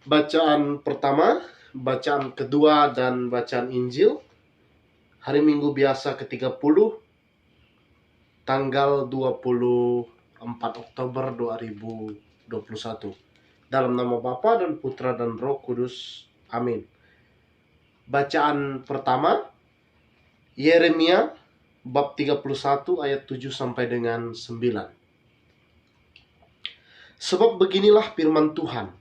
Bacaan pertama, bacaan kedua, dan bacaan Injil hari Minggu biasa ke-30 tanggal 24 Oktober 2021. Dalam nama Bapa dan Putra dan Roh Kudus. Amin. Bacaan pertama, Yeremia bab 31 ayat 7 sampai dengan 9. Sebab beginilah firman Tuhan.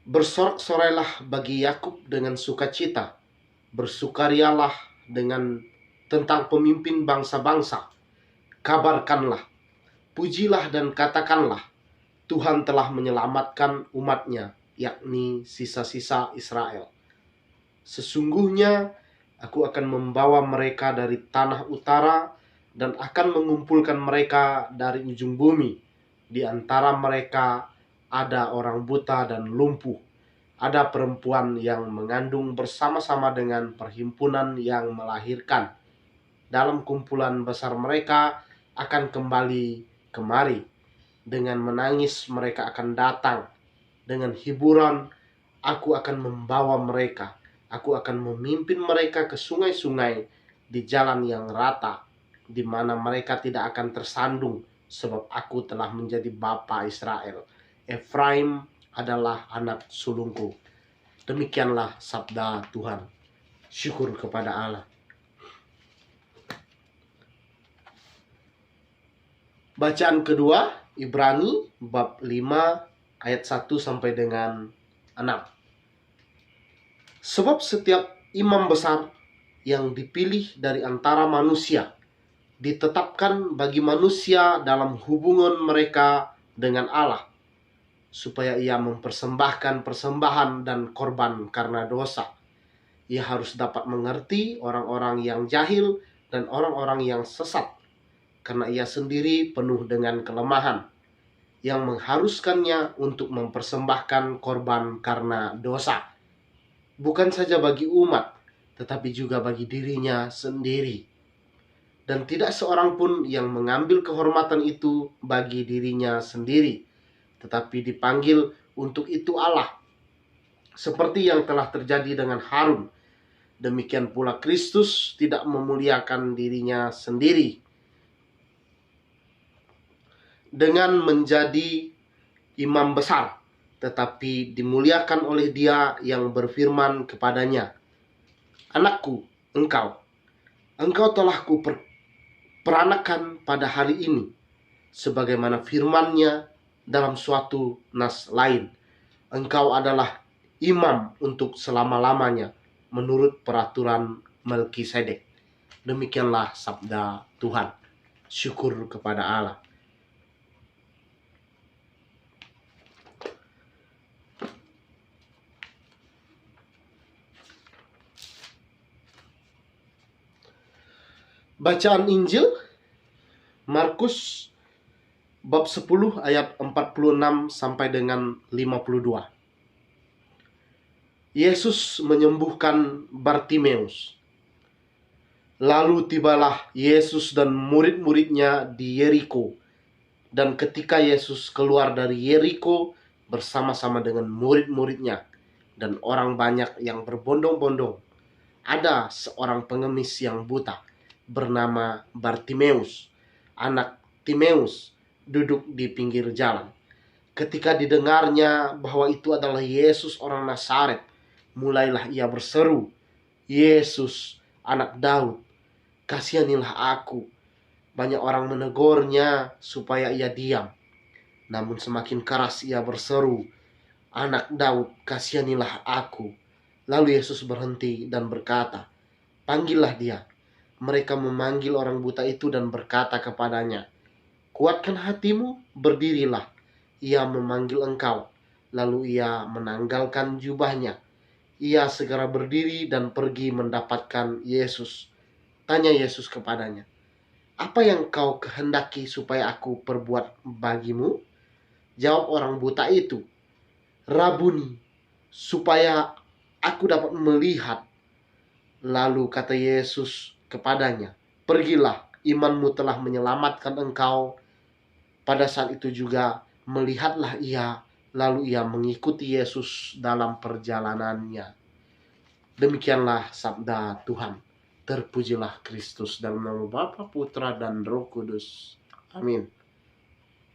Bersorak-sorailah bagi Yakub dengan sukacita, bersukarialah dengan tentang pemimpin bangsa-bangsa. Kabarkanlah, pujilah dan katakanlah, Tuhan telah menyelamatkan umatnya, yakni sisa-sisa Israel. Sesungguhnya aku akan membawa mereka dari tanah utara dan akan mengumpulkan mereka dari ujung bumi. Di antara mereka ada orang buta dan lumpuh, ada perempuan yang mengandung bersama-sama dengan perhimpunan yang melahirkan. Dalam kumpulan besar mereka akan kembali kemari. Dengan menangis mereka akan datang. Dengan hiburan aku akan membawa mereka. Aku akan memimpin mereka ke sungai-sungai di jalan yang rata, di mana mereka tidak akan tersandung, sebab aku telah menjadi bapa Israel. Efraim adalah anak sulungku. Demikianlah sabda Tuhan. Syukur kepada Allah. Bacaan kedua, Ibrani bab 5 ayat 1 sampai dengan 6. Sebab setiap imam besar yang dipilih dari antara manusia ditetapkan bagi manusia dalam hubungan mereka dengan Allah, supaya ia mempersembahkan persembahan dan korban karena dosa. Ia harus dapat mengerti orang-orang yang jahil dan orang-orang yang sesat, karena ia sendiri penuh dengan kelemahan, yang mengharuskannya untuk mempersembahkan korban karena dosa, bukan saja bagi umat, tetapi juga bagi dirinya sendiri. Dan tidak seorang pun yang mengambil kehormatan itu bagi dirinya sendiri, tetapi dipanggil untuk itu Allah, seperti yang telah terjadi dengan Harun. Demikian pula Kristus tidak memuliakan dirinya sendiri dengan menjadi imam besar, tetapi dimuliakan oleh Dia yang berfirman kepadanya, Anakku, engkau telah kuperanakan pada hari ini, sebagaimana firman-Nya dalam suatu nas lain, engkau adalah imam untuk selama-lamanya menurut peraturan Melkisedek. Demikianlah sabda Tuhan. Syukur kepada Allah. Bacaan Injil Markus bab 10 ayat 46 sampai dengan 52. Yesus menyembuhkan Bartimeus. Lalu tibalah Yesus dan murid-muridnya di Yeriko. Dan ketika Yesus keluar dari Yeriko bersama-sama dengan murid-muridnya dan orang banyak yang berbondong-bondong, ada seorang pengemis yang buta bernama Bartimeus, anak Timeus, duduk di pinggir jalan. Ketika didengarnya bahwa itu adalah Yesus orang Nazaret, mulailah ia berseru, Yesus, anak Daud, kasihanilah aku. Banyak orang menegurnya supaya ia diam, namun semakin keras ia berseru, Anak Daud, kasihanilah aku. Lalu Yesus berhenti dan berkata, Panggillah dia. Mereka memanggil orang buta itu dan berkata kepadanya, Kuatkan hatimu, berdirilah. Ia memanggil engkau. Lalu ia menanggalkan jubahnya. Ia segera berdiri dan pergi mendapatkan Yesus. Tanya Yesus kepadanya, Apa yang kau kehendaki supaya aku perbuat bagimu? Jawab orang buta itu, Rabuni, supaya aku dapat melihat. Lalu kata Yesus kepadanya, Pergilah, imanmu telah menyelamatkan engkau. Pada saat itu juga melihatlah ia, lalu ia mengikuti Yesus dalam perjalanannya. Demikianlah sabda Tuhan. Terpujilah Kristus dalam nama Bapa, Putra, dan Roh Kudus. Amin.